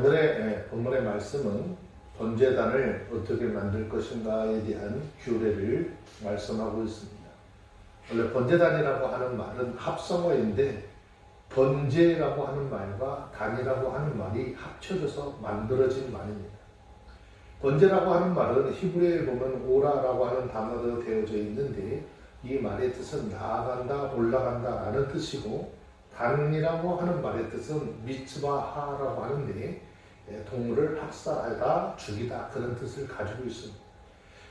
오늘의 본문의 말씀은 번제단을 어떻게 만들 것인가에 대한 규례를 말씀하고 있습니다. 원래 번제단이라고 하는 말은 합성어인데 번제라고 하는 말과 단이라고 하는 말이 합쳐져서 만들어진 말입니다. 번제라고 하는 말은 히브리어에 보면 오라라고 하는 단어로 되어져 있는데 이 말의 뜻은 나아간다, 올라간다 라는 뜻이고 단이라고 하는 말의 뜻은 미츠바하라고 하는데 동물을 학살하다, 죽이다 그런 뜻을 가지고 있습니다.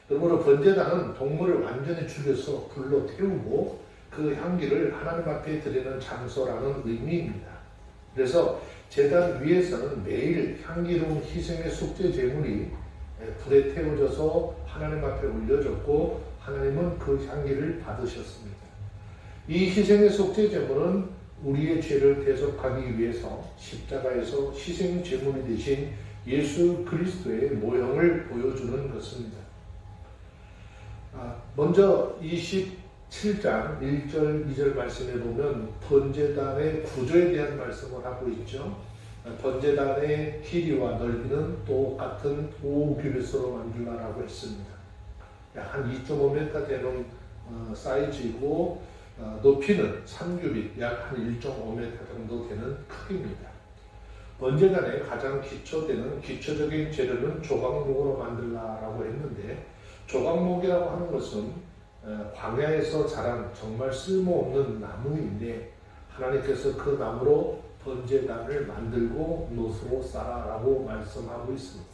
그러므로 번제단은 동물을 완전히 죽여서 불로 태우고 그 향기를 하나님 앞에 드리는 장소라는 의미입니다. 그래서 제단 위에서는 매일 향기로운 희생의 속죄 제물이 불에 태워져서 하나님 앞에 올려졌고 하나님은 그 향기를 받으셨습니다. 이 희생의 속죄 제물은 우리의 죄를 대속하기 위해서 십자가에서 희생 제물이 되신 예수 그리스도의 모형을 보여주는 것입니다. 먼저 27장 1절 2절 말씀에 보면 번제단의 구조에 대한 말씀을 하고 있죠. 번제단의 길이와 넓이는 똑같은 5규빗으로 만들라라고 했습니다. 약 한 2.5m 되는 사이즈이고 높이는 3규빗, 약 한 1.5m 정도 되는 크기입니다. 번제단의 가장 기초되는 기초적인 재료는 조각목으로 만들라라고 했는데 조각목이라고 하는 것은 광야에서 자란 정말 쓸모없는 나무인데 하나님께서 그 나무로 번제단을 만들고 놋으로 쌓아라고 말씀하고 있습니다.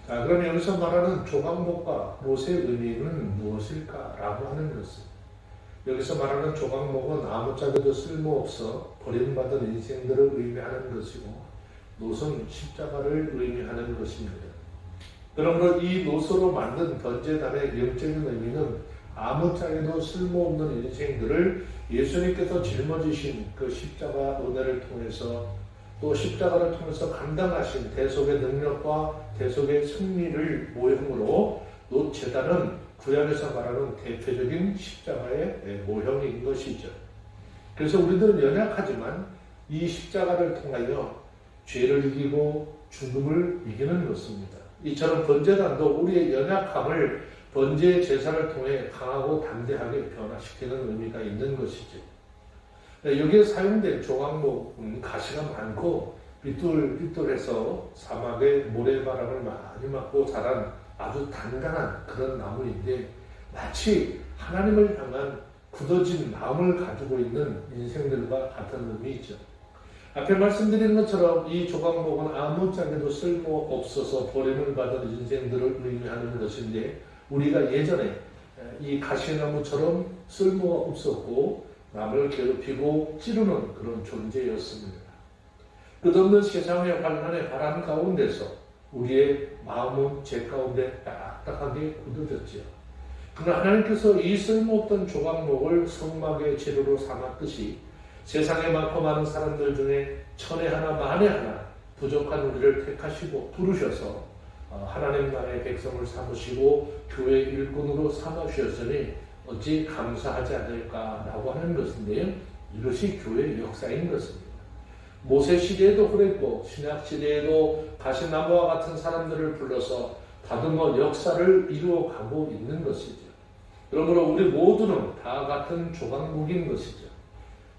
자, 그럼 여기서 말하는 조각목과 놋의 의미는 무엇일까라고 하는 것은 여기서 말하는 조각목은 아무짝에도 쓸모없어 버림받은 인생들을 의미하는 것이고 놋은 십자가를 의미하는 것입니다. 그러므로 이 놋으로 만든 번제단의 영적인 의미는 아무짝에도 쓸모없는 인생들을 예수님께서 짊어지신 그 십자가 은혜를 통해서 또 십자가를 통해서 감당하신 대속의 능력과 대속의 승리를 모형으로 놋 제단은 구약에서 말하는 대표적인 십자가의 모형인 것이죠. 그래서 우리들은 연약하지만 이 십자가를 통하여 죄를 이기고 죽음을 이기는 것입니다. 이처럼 번제단도 우리의 연약함을 번제 제사를 통해 강하고 담대하게 변화시키는 의미가 있는 것이죠. 여기에 사용된 조각목은 가시가 많고 삐뚤삐뚤해서 사막에 모래바람을 많이 맞고 자란 아주 단단한 그런 나무인데 마치 하나님을 향한 굳어진 마음을 가지고 있는 인생들과 같은 의미이죠. 앞에 말씀드린 것처럼 이 조각목은 아무짝에도 쓸모없어서 버림을 받은 인생들을 의미하는 것인데 우리가 예전에 이 가시나무처럼 쓸모가 없었고 남을 괴롭히고 찌르는 그런 존재였습니다. 끝없는 세상의 환난의 바람 가운데서 우리의 마음은 죄 가운데 딱딱하게 굳어졌지요. 그러나 하나님께서 이 쓸모없던 조각목을 성막의 재료로 삼았듯이 세상에 많고 많은 사람들 중에 천에 하나 만에 하나 부족한 우리를 택하시고 부르셔서 하나님 나라의 백성을 삼으시고 교회 일꾼으로 삼아주셨으니 어찌 감사하지 않을까라고 하는 것인데요. 이것이 교회의 역사인 것입니다. 모세 시대에도 그랬고 신약 시대에도 가시나무와 같은 사람들을 불러서 다듬어 역사를 이루어가고 있는 것이죠. 그러므로 우리 모두는 다 같은 조각목인 것이죠.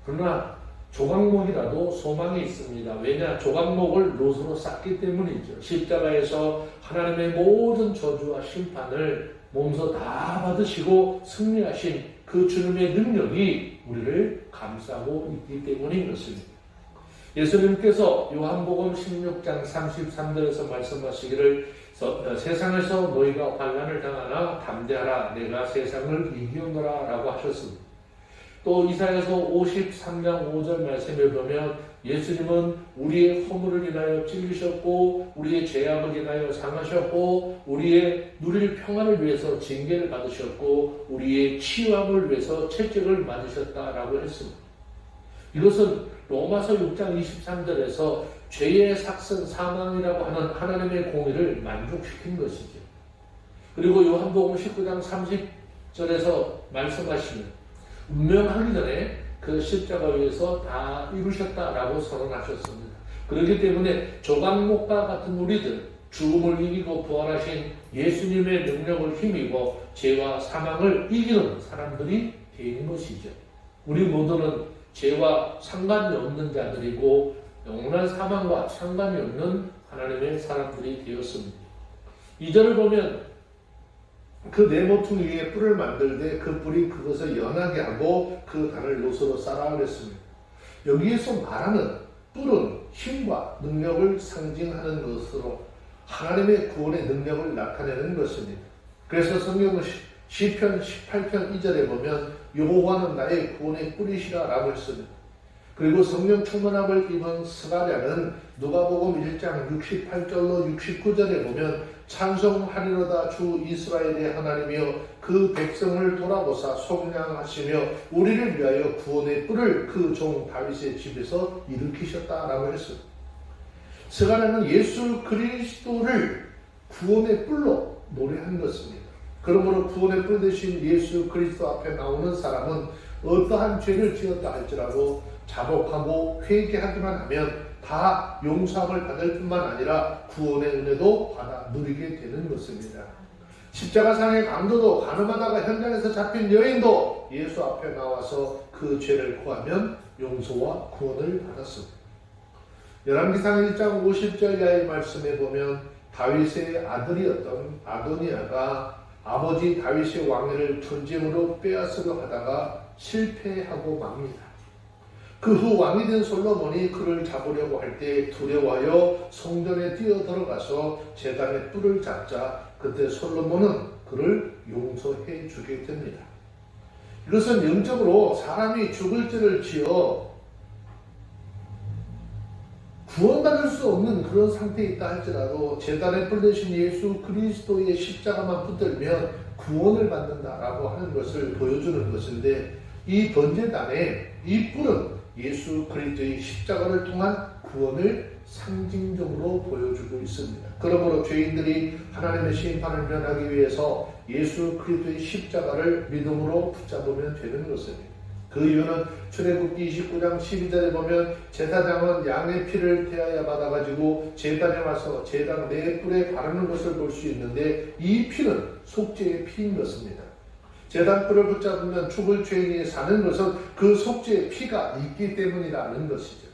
그러나 조각목이라도 소망이 있습니다. 왜냐? 조각목을 놋으로 쌓기 때문이죠. 십자가에서 하나님의 모든 저주와 심판을 몸소 다 받으시고 승리하신 그 주님의 능력이 우리를 감싸고 있기 때문인 것입니다. 예수님께서 요한복음 16장 33절에서 말씀하시기를 세상에서 너희가 환난을 당하나 담대하라 내가 세상을 이기었노라 라고 하셨습니다. 또 이사야서 53장 5절 말씀에 보면 예수님은 우리의 허물을 인하여 찔리셨고 우리의 죄악을 인하여 상하셨고 우리의 누릴 평안을 위해서 징계를 받으셨고 우리의 치유함을 위해서 채찍을 맞으셨다라고 했습니다. 이것은 로마서 6장 23절에서 죄의 삭슨 사망이라고 하는 하나님의 공의를 만족시킨 것이죠. 그리고 요한복음 19장 30절에서 말씀하시면 운명하기 전에 그 십자가 위에서 다 이루셨다라고 선언하셨습니다. 그렇기 때문에 조각목과 같은 우리들, 죽음을 이기고 부활하신 예수님의 능력을 힘입어 죄와 사망을 이기는 사람들이 되는 것이죠. 우리 모두는 죄와 상관이 없는 자들이고 영원한 사망과 상관이 없는 하나님의 사람들이 되었습니다. 2절을 보면 그 네 모퉁이 위에 뿔을 만들되 그 뿔이 그것을 연하게 하고 그 단을 노소로 쌓아 그랬습니다. 여기에서 말하는 뿔은 힘과 능력을 상징하는 것으로 하나님의 구원의 능력을 나타내는 것입니다. 그래서 성경은 시편 18편 2절에 보면 여호와는 나의 구원의 뿔이시라 라고 했습니다. 그리고 성령 충만함을 입은 스가랴는 누가복음 1장 68절로 69절에 보면 찬송하리로다 주 이스라엘의 하나님이여 그 백성을 돌아보사 속량하시며 우리를 위하여 구원의 뿔을 그 종 다윗의 집에서 일으키셨다라고 했습니다. 스가랴는 예수 그리스도를 구원의 뿔로 노래한 것입니다. 그러므로 구원의 뿔 대신 예수 그리스도 앞에 나오는 사람은 어떠한 죄를 지었다 할지라도 자복하고 회개하기만 하면 다 용서함을 받을 뿐만 아니라 구원의 은혜도 받아 누리게 되는 것입니다. 십자가상의 강도도 가늠하다가 현장에서 잡힌 여인도 예수 앞에 나와서 그 죄를 구하면 용서와 구원을 받았습니다. 열왕기상 1장 50절 이하의 말씀에 보면 다윗의 아들이었던 아도니아가 아버지 다윗의 왕위를 전쟁으로 빼앗으려 하다가 실패하고 맙니다. 그 후 왕이 된 솔로몬이 그를 잡으려고 할 때 두려워하여 성전에 뛰어 들어가서 제단의 뿔을 잡자 그때 솔로몬은 그를 용서해 주게 됩니다. 이것은 영적으로 사람이 죽을 죄를 지어 구원받을 수 없는 그런 상태에 있다 할지라도 제단에 뿔 대신 예수 그리스도의 십자가만 붙들면 구원을 받는다라고 하는 것을 보여주는 것인데 이 번제단에 이 뿔은 예수 그리스도의 십자가를 통한 구원을 상징적으로 보여주고 있습니다. 그러므로 죄인들이 하나님의 심판을 면하기 위해서 예수 그리스도의 십자가를 믿음으로 붙잡으면 되는 것입니다. 그 이유는 출애굽기 29장 12절에 보면 제사장은 양의 피를 태하여 받아가지고 제단에 와서 제단 네 뿔에 바르는 것을 볼 수 있는데 이 피는 속죄의 피인 것입니다. 제단 뿔을 붙잡으면 죽을 죄인이 사는 것은 그 속죄의 피가 있기 때문이라는 것이죠.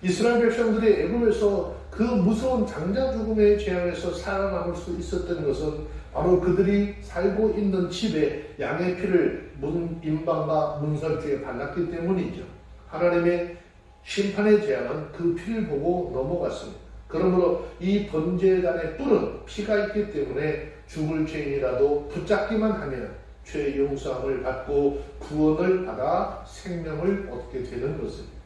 이스라엘 백성들이 애굽에서 그 무서운 장자 죽음의 재앙에서 살아남을 수 있었던 것은 바로 그들이 살고 있는 집에 양의 피를 임방과 문설주에 발랐기 때문이죠. 하나님의 심판의 재앙은 그 피를 보고 넘어갔습니다. 그러므로 이 번제단의 뿔은 피가 있기 때문에 죽을 죄인이라도 붙잡기만 하면 죄 용서함을 받고 구원을 받아 생명을 얻게 되는 것입니다.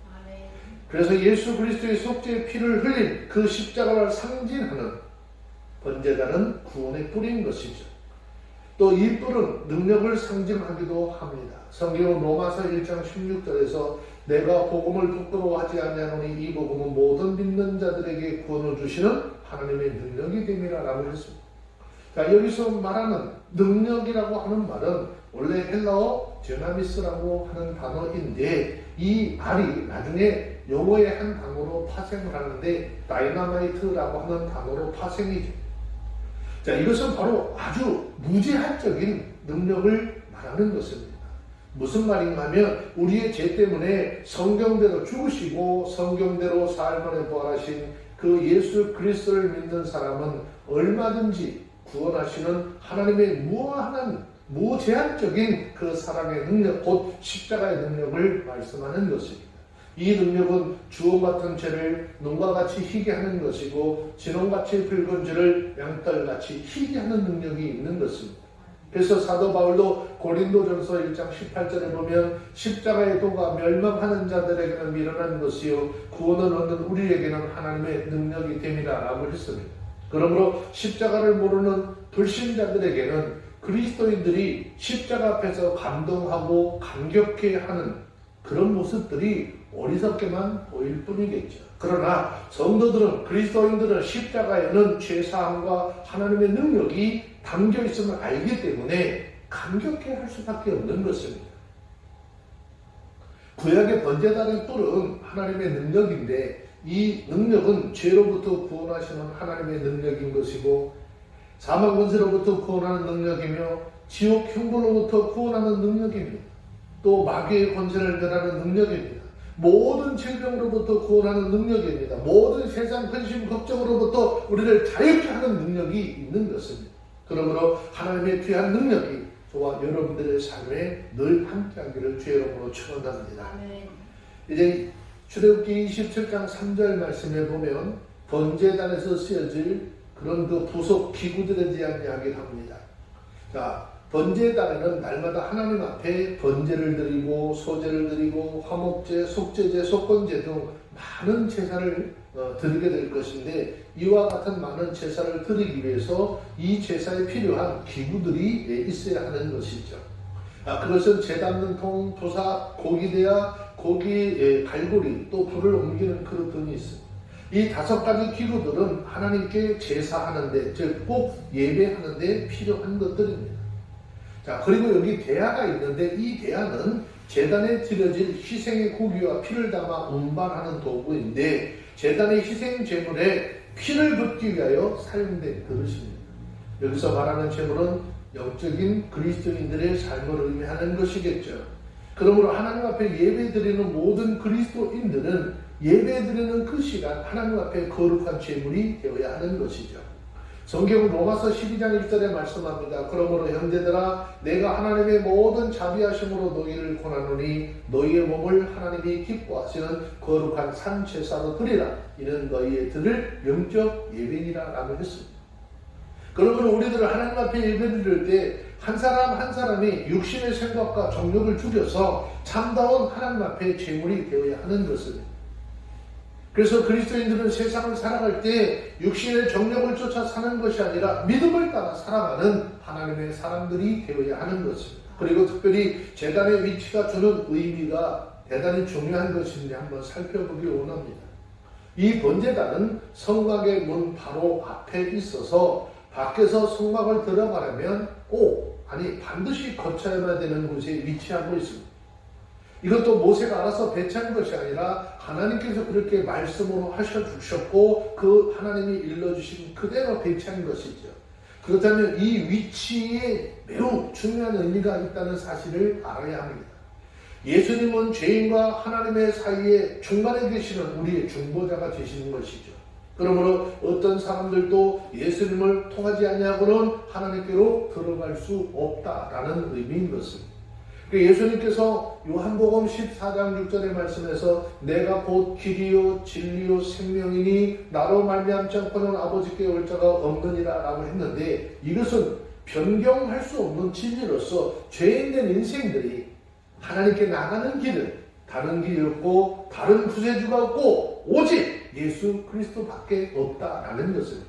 그래서 예수 그리스도의 속죄의 피를 흘린 그 십자가를 상징하는 번제단은 구원의 뿔인 것이죠. 또 이 뿔은 능력을 상징하기도 합니다. 성경은 로마서 1장 16절에서 내가 복음을 부끄러워하지 아니하노니 이 복음은 모든 믿는 자들에게 구원을 주시는 하나님의 능력이 됨이라 라고 했습니다. 자, 여기서 말하는 능력이라고 하는 말은 원래 헬라어 제나미스라고 하는 단어인데 이 말이 나중에 영어의 한 단어로 파생을 하는데 다이나마이트라고 하는 단어로 파생이 됩니다. 자, 이것은 바로 아주 무제한적인 능력을 말하는 것입니다. 무슨 말인가 하면 우리의 죄 때문에 성경대로 죽으시고 성경대로 사흘 만에 부활하신 그 예수 그리스도를 믿는 사람은 얼마든지 구원하시는 하나님의 무한한 무제한적인 그 사랑의 능력, 곧 십자가의 능력을 말씀하는 것입니다. 이 능력은 주홍 같은 죄를 눈과 같이 희게 하는 것이고 진홍같이 붉은 죄를 양털같이 희게 하는 능력이 있는 것입니다. 그래서 사도 바울도 고린도전서 1장 18절에 보면 십자가의 도가 멸망하는 자들에게는 미련한 것이요 구원을 얻는 우리에게는 하나님의 능력이 됨이라 라고 했습니다. 그러므로 십자가를 모르는 불신자들에게는 그리스도인들이 십자가 앞에서 감동하고 감격해하는 그런 모습들이 어리석게만 보일 뿐이겠죠. 그러나 성도들은 그리스도인들은 십자가에는 죄사함과 하나님의 능력이 담겨 있음을 알기 때문에 감격해할 수밖에 없는 것입니다. 구약의 번제단의 뿔은 하나님의 능력인데 이 능력은 죄로부터 구원하시는 하나님의 능력인 것이고 사망 권세로부터 구원하는 능력이며 지옥 형벌로부터 구원하는 능력입니다. 또 마귀의 권세를 멸하는 능력입니다. 모든 질병으로부터 구원하는 능력입니다. 모든 세상 근심 걱정으로부터 우리를 자유케 하는 능력이 있는 것입니다. 그러므로 하나님의 귀한 능력이 저와 여러분들의 삶에 늘 함께하기를 주의 이름으로 축원합니다. 이제 출애굽기 27장 3절 말씀에 보면 번제단에서 쓰여질 그런 그 부속 기구들에 대한 이야기를 합니다. 자, 번제단에는 날마다 하나님 앞에 번제를 드리고 소제를 드리고 화목제, 속죄제, 속건제 등 많은 제사를 드리게 될 것인데 이와 같은 많은 제사를 드리기 위해서 이 제사에 필요한 기구들이 있어야 하는 것이죠. 그것은 재 담는 통, 도사, 고기대야, 고기 갈고리, 또 불을 옮기는 그릇 등이 있습니다. 이 5가지 기구들은 하나님께 제사하는데, 즉 꼭 예배하는데 필요한 것들입니다. 자, 그리고 여기 대야가 있는데 이 대야는 제단에 드려질 희생의 고기와 피를 담아 운반하는 도구인데 제단의 희생 제물에 피를 붓기 위하여 사용된 그릇입니다. 여기서 말하는 제물은 영적인 그리스도인들의 삶을 의미하는 것이겠죠. 그러므로 하나님 앞에 예배드리는 모든 그리스도인들은 예배드리는 그 시간 하나님 앞에 거룩한 제물이 되어야 하는 것이죠. 성경은 로마서 12장 1절에 말씀합니다. 그러므로 형제들아 내가 하나님의 모든 자비하심으로 너희를 권하노니 너희의 몸을 하나님이 기뻐하시는 거룩한 산제사로 드리라. 이는 너희의 드릴 영적 예배니라 라고 했습니다. 그러므로 우리들은 하나님 앞에 예배드릴 때 한 사람 한 사람이 육신의 생각과 정욕을 죽여서 참다운 하나님 앞에 제물이 되어야 하는 것입니다. 그래서 그리스도인들은 세상을 살아갈 때 육신의 정욕을 쫓아 사는 것이 아니라 믿음을 따라 살아가는 하나님의 사람들이 되어야 하는 것입니다. 그리고 특별히 제단의 위치가 주는 의미가 대단히 중요한 것인지 한번 살펴보기 원합니다. 이 번제단은 성막의 문 바로 앞에 있어서 밖에서 성막을 들어가려면 반드시 거쳐야만 되는 곳에 위치하고 있습니다. 이것도 모세가 알아서 배치한 것이 아니라 하나님께서 그렇게 말씀으로 하셔주셨고 그 하나님이 일러주신 그대로 배치한 것이죠. 그렇다면 이 위치에 매우 중요한 의미가 있다는 사실을 알아야 합니다. 예수님은 죄인과 하나님의 사이에 중간에 계시는 우리의 중보자가 되시는 것이죠. 그러므로 어떤 사람들도 예수님을 통하지 아니하고는 하나님께로 들어갈 수 없다라는 의미인 것입니다. 예수님께서 요한복음 14장 6절의 말씀에서 내가 곧 길이요 진리요 생명이니 나로 말미암지 않고는 아버지께 올 자가 없느니라 라고 했는데 이것은 변경할 수 없는 진리로서 죄인된 인생들이 하나님께 나가는 길은 다른 길이 없고 다른 구세주가 없고 오직 예수 그리스도밖에 없다라는 것입니다.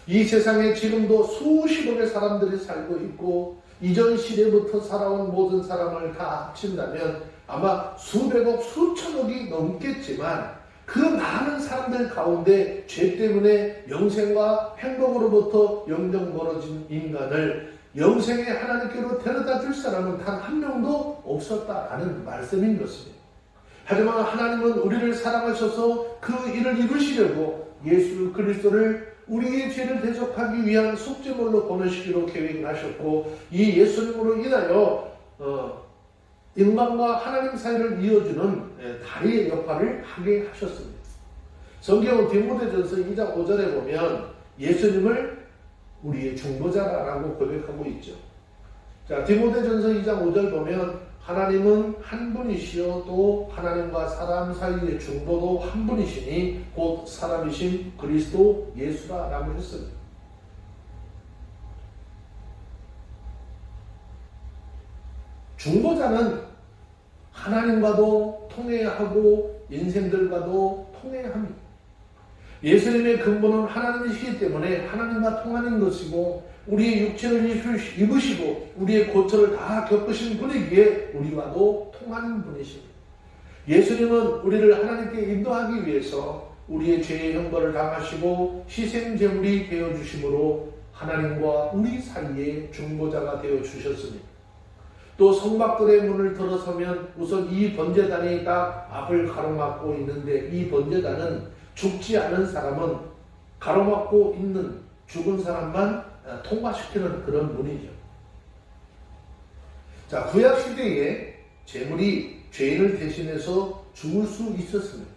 이 세상에 지금도 수십억의 사람들이 살고 있고 이전 시대부터 살아온 모든 사람을 다 합친다면 아마 수백억, 수천억이 넘겠지만 그 많은 사람들 가운데 죄 때문에 영생과 행복으로부터 영정 멀어진 인간을 영생의 하나님께로 데려다 줄 사람은 단 한 명도 없었다라는 말씀인 것입니다. 하지만 하나님은 우리를 사랑하셔서 그 일을 이루시려고 예수 그리스도를 우리의 죄를 대속하기 위한 속죄물로 보내시기로 계획을 하셨고 이 예수님으로 인하여 인간과 하나님 사이를 이어주는 다리의 역할을 하게 하셨습니다. 성경은 디모데전서 2장 5절에 보면 예수님을 우리의 중보자라고 고백하고 있죠. 자, 디모데전서 2장 5절 보면 하나님은 한 분이시요 또 하나님과 사람 사이의 중보도 한 분이시니 곧 사람이신 그리스도 예수라라고 했습니다. 중보자는 하나님과도 통해야 하고 인생들과도 통해야 합니다. 예수님의 근본은 하나님이시기 때문에 하나님과 통하는 것이고 우리의 육체를 입으시고 우리의 고초를 다 겪으신 분이기에 우리와도 통하는 분이십니다. 예수님은 우리를 하나님께 인도하기 위해서 우리의 죄의 형벌을 당하시고 희생제물이 되어주심으로 하나님과 우리 사이에 중보자가 되어주셨습니다. 또 성막들의 문을 들어서면 우선 이 번제단이 딱 앞을 가로막고 있는데, 이 번제단은 죽지 않은 사람은 가로막고 있는 죽은 사람만 통과시키는 그런 문이죠. 자, 구약 시대에 제물이 죄인을 대신해서 죽을 수 있었습니다.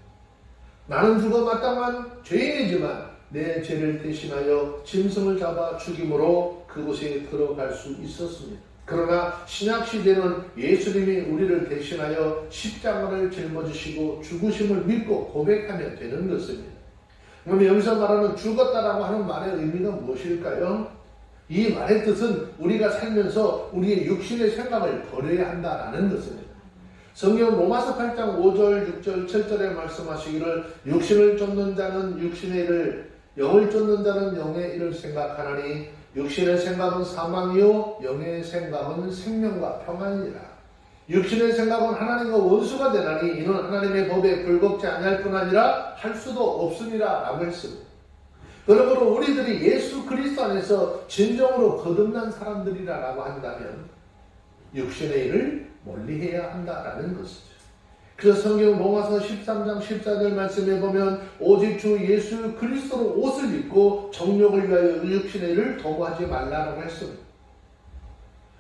나는 죽어 마땅한 죄인이지만 내 죄를 대신하여 짐승을 잡아 죽임으로 그곳에 들어갈 수 있었습니다. 그러나 신약 시대는 예수님이 우리를 대신하여 십자가를 짊어지시고 죽으심을 믿고 고백하면 되는 것입니다. 그럼 여기서 말하는 죽었다라고 하는 말의 의미가 무엇일까요? 이 말의 뜻은 우리가 살면서 우리의 육신의 생각을 버려야 한다라는 것입니다. 성경 로마서 8장 5절, 6절, 7절에 말씀하시기를 육신을 쫓는 자는 육신의 일을, 영을 쫓는 자는 영의 일을 생각하나니 육신의 생각은 사망이요 영의 생각은 생명과 평안이라. 육신의 생각은 하나님과 원수가 되나니 이는 하나님의 법에 굴복지 아니할 뿐 아니라 할 수도 없으니라 라고 했습니다. 그러므로 우리들이 예수 그리스도 안에서 진정으로 거듭난 사람들이라고 한다면 육신의 일을 멀리해야 한다라는 것이죠. 그래서 성경 로마서 13장 14절 말씀에 보면 오직 주 예수 그리스도로 옷을 입고 정욕을 위하여 육신의 일을 도모하지 말라라고 했습니다.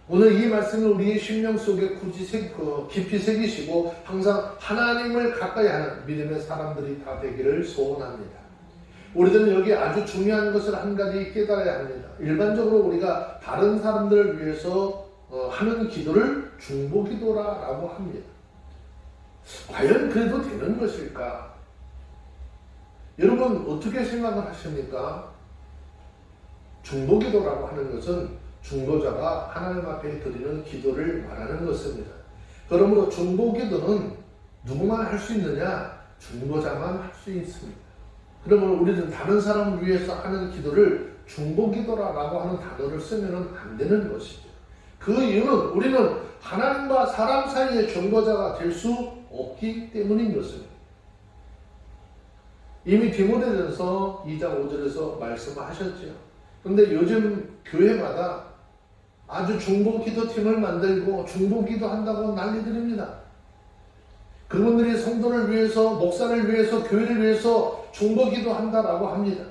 오늘 이 말씀을 우리의 심령 속에 깊이 새기시고 항상 하나님을 가까이 하는 믿음의 사람들이 다 되기를 소원합니다. 우리들은 여기 아주 중요한 것을 한 가지 깨달아야 합니다. 일반적으로 우리가 다른 사람들을 위해서 하는 기도를 중보기도라고 합니다. 과연 그래도 되는 것일까? 여러분 어떻게 생각을 하십니까? 중보기도라고 하는 것은 중보자가 하나님 앞에 드리는 기도를 말하는 것입니다. 그러므로 중보기도는 누구만 할 수 있느냐? 중보자만 할 수 있습니다. 그러면 우리는 다른 사람을 위해서 하는 기도를 중보기도라고 하는 단어를 쓰면 안 되는 것이죠. 그 이유는 우리는 하나님과 사람 사이의 중보자가 될 수 없기 때문인 것입니다. 이미 디모데전서 2장 5절에서 말씀하셨죠. 그런데 요즘 교회마다 아주 중보기도팀을 만들고 중보기도 한다고 난리들입니다. 그분들이 성도를 위해서, 목사를 위해서, 교회를 위해서 중보기도 한다라고 합니다.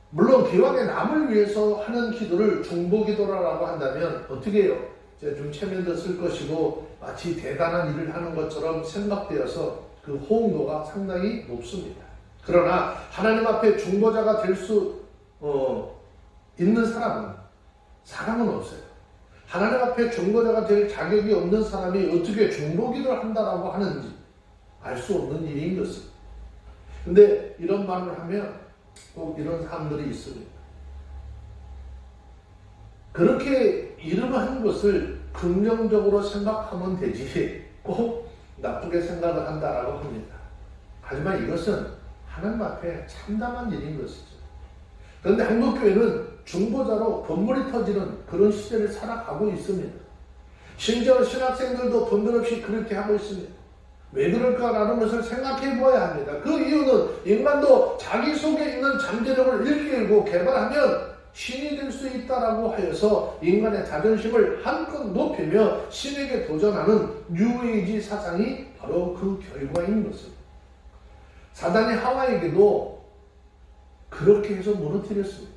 물론 기왕에 남을 위해서 하는 기도를 중보기도라고 한다면 어떻게 해요? 제가 좀 체면도 쓸 것이고 마치 대단한 일을 하는 것처럼 생각되어서 그 호응도가 상당히 높습니다. 그러나 하나님 앞에 중보자가 될 수 있는 사람은 없어요. 하나님 앞에 중보자가 될 자격이 없는 사람이 어떻게 중보기도를 한다라고 하는지 알 수 없는 일인 것입니다. 근데 이런 말을 하면 꼭 이런 사람들이 있습니다. 그렇게 이름하는 것을 긍정적으로 생각하면 되지 꼭 나쁘게 생각을 한다라고 합니다. 하지만 이것은 하나님 앞에 참담한 일인 것이죠. 그런데 한국교회는 중보자로 번물이 터지는 그런 시대를 살아가고 있습니다. 심지어 신학생들도 번번없이 그렇게 하고 있습니다. 왜 그럴까라는 것을 생각해 보아야 합니다. 그 이유는 인간도 자기 속에 있는 잠재력을 일깨우고 개발하면 신이 될 수 있다라고 하여서 인간의 자존심을 한껏 높이며 신에게 도전하는 뉴에이지 사상이 바로 그 결과인 것입니다. 사단이 하와에게도 그렇게 해서 무너뜨렸습니다.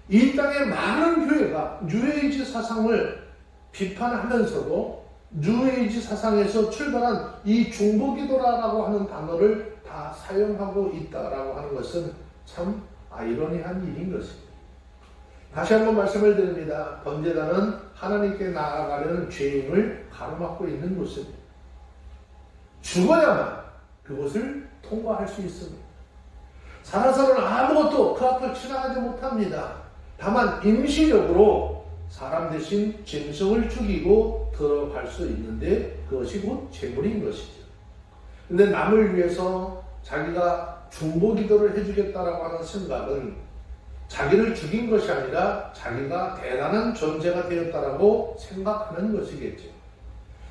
이 땅의 많은 교회가 뉴에이지 사상을 비판하면서도 뉴에이지 사상에서 출발한 이 중보기도라고 하는 단어를 다 사용하고 있다라고 하는 것은 참 아이러니한 일인 것입니다. 다시 한번 말씀을 드립니다. 번제단은 하나님께 나아가려는 죄인을 가로막고 있는 곳입니다. 죽어야만 그곳을 통과할 수 있습니다. 살아서는 아무것도 그 앞을 지나가지 못합니다. 다만 임시적으로 사람 대신 짐승을 죽이고 들어갈 수 있는데 그것이 곧 제물인 것이죠. 근데 남을 위해서 자기가 중보기도를 해주겠다라고 하는 생각은 자기를 죽인 것이 아니라 자기가 대단한 존재가 되었다라고 생각하는 것이겠죠.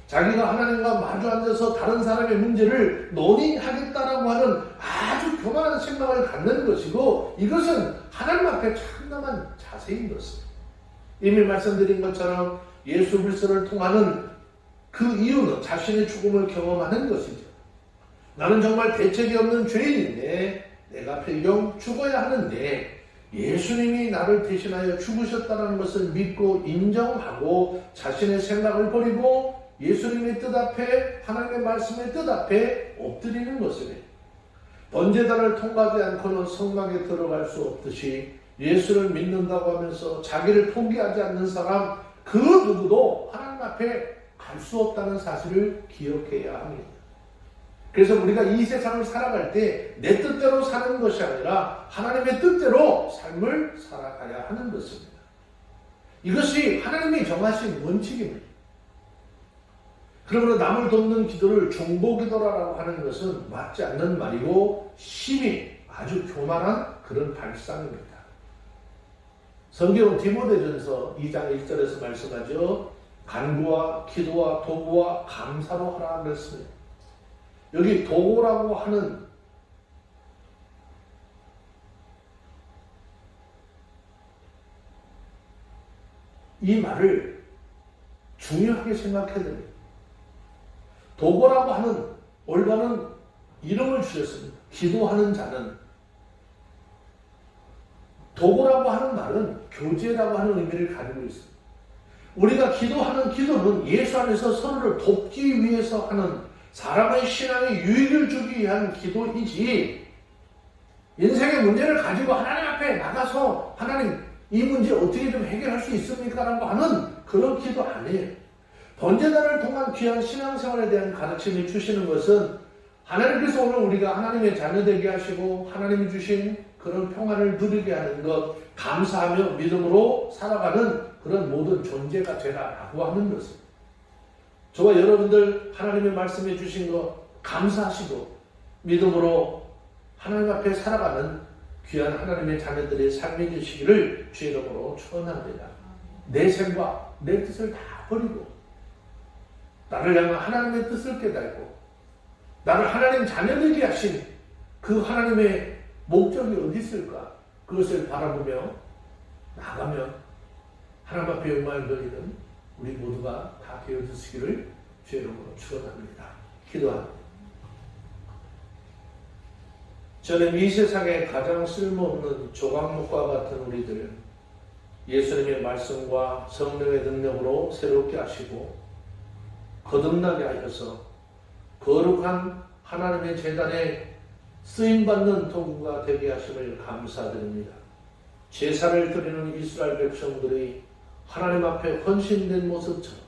자기가 하나님과 마주 앉아서 다른 사람의 문제를 논의하겠다라고 하는 아주 교만한 생각을 갖는 것이고 이것은 하나님 앞에 참담한 자세인 것입니다. 이미 말씀드린 것처럼 예수 그리스도를 통하는 그 이유는 자신의 죽음을 경험하는 것이죠. 나는 정말 대책이 없는 죄인인데 내가 필경 죽어야 하는데 예수님이 나를 대신하여 죽으셨다는 것을 믿고 인정하고 자신의 생각을 버리고 예수님의 뜻 앞에 하나님의 말씀의 뜻 앞에 엎드리는 것이래요. 번제단을 통과하지 않고는 성막에 들어갈 수 없듯이 예수를 믿는다고 하면서 자기를 포기하지 않는 사람 그 누구도 하나님 앞에 갈 수 없다는 사실을 기억해야 합니다. 그래서 우리가 이 세상을 살아갈 때 내 뜻대로 사는 것이 아니라 하나님의 뜻대로 삶을 살아가야 하는 것입니다. 이것이 하나님이 정하신 원칙입니다. 그러므로 남을 돕는 기도를 중보기도라고 하는 것은 맞지 않는 말이고 심히 아주 교만한 그런 발상입니다. 성경은 디모데전서 2장 1절에서 말씀하죠. 간구와 기도와 도구와 감사로 하라 그랬습니다. 여기 도구라고 하는 이 말을 중요하게 생각해야 됩니다. 도구라고 하는 올바른 이름을 주셨습니다. 기도하는 자는. 도구라고 하는 말은 교제라고 하는 의미를 가지고 있습니다. 우리가 기도하는 기도는 예수 안에서 서로를 돕기 위해서 하는 사람의 신앙에 유익을 주기 위한 기도이지 인생의 문제를 가지고 하나님 앞에 나가서 하나님 이 문제 어떻게 좀 해결할 수 있습니까? 라고 하는 그런 기도 아니에요. 번제단을 통한 귀한 신앙생활에 대한 가르침을 주시는 것은 하나님께서 오늘 우리가 하나님의 자녀 되게 하시고 하나님이 주신 그런 평안을 누리게 하는 것, 감사하며 믿음으로 살아가는 그런 모든 존재가 되라라고 하는 것입니다. 저와 여러분들 하나님의 말씀해 주신 것 감사하시고 믿음으로 하나님 앞에 살아가는 귀한 하나님의 자녀들의 삶이 되시기를 주의 이름으로 축원합니다. 내 생각, 내 뜻을 다 버리고 나를 향한 하나님의 뜻을 깨닫고 나를 하나님 자녀 되게 하신 그 하나님의 목적이 어디 있을까? 그것을 바라보며 나가면 하나님 앞에 영광을 돌리는 우리 모두가 다 되어주시기를 주의 이름으로 축원합니다. 기도합니다. 저는 이 세상에 가장 쓸모없는 조각목과 같은 우리들 예수님의 말씀과 성령의 능력으로 새롭게 하시고 거듭나게 하셔서 거룩한 하나님의 제단에 쓰임받는 도구가 되게 하심을 감사드립니다. 제사를 드리는 이스라엘 백성들이 하나님 앞에 헌신된 모습처럼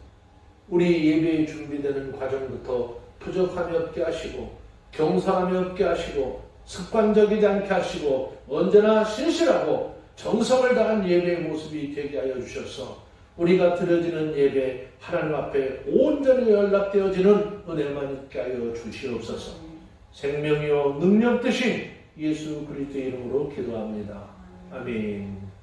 우리 예배에 준비되는 과정부터 부족함이 없게 하시고 경솔함이 없게 하시고 습관적이지 않게 하시고 언제나 신실하고 정성을 다한 예배의 모습이 되게 하여 주셔서 우리가 드려지는 예배 하나님 앞에 온전히 연락되어지는 은혜만 있게 하여 주시옵소서. 생명이요 능력 되신 예수 그리스도의 이름으로 기도합니다. 아멘.